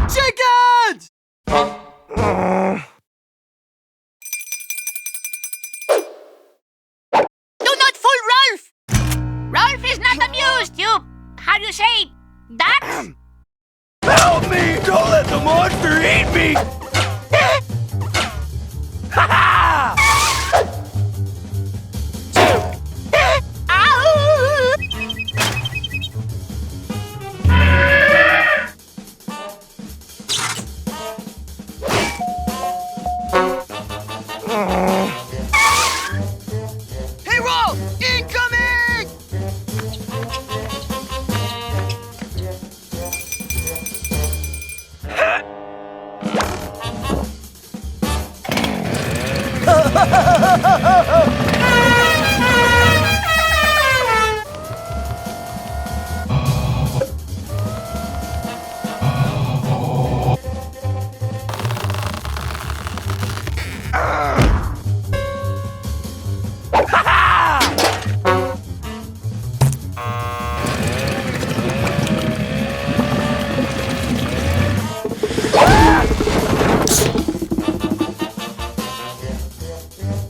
Chickens! Do not fool Rolf! Rolf is not amused, you... how do you say... that? Help me! Don't let the monster eat me! Ha ha! Hey, Rolf! Incoming!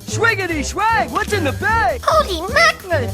Schwiggity swag! What's in the bag? Holy mackerel!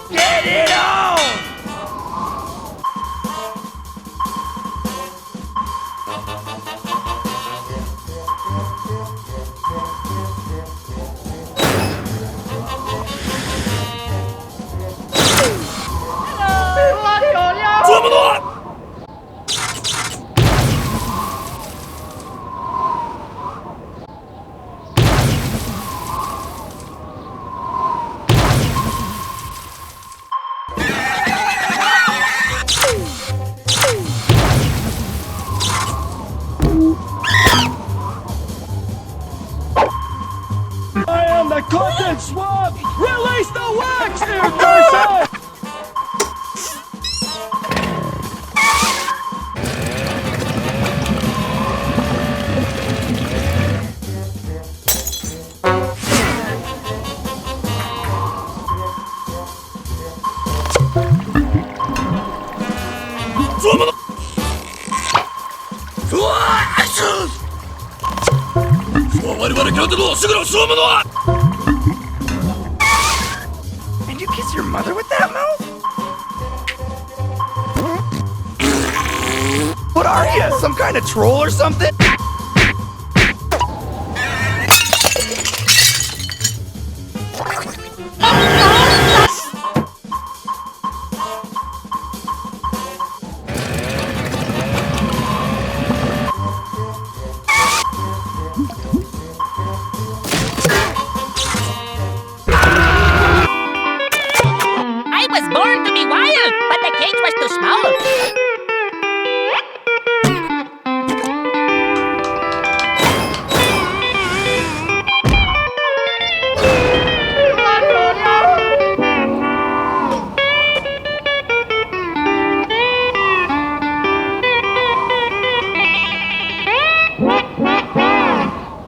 Get it on! I am the content swab! Release the wax, dear person! Did you kiss your mother with that mouth? What are you, some kind of troll or something?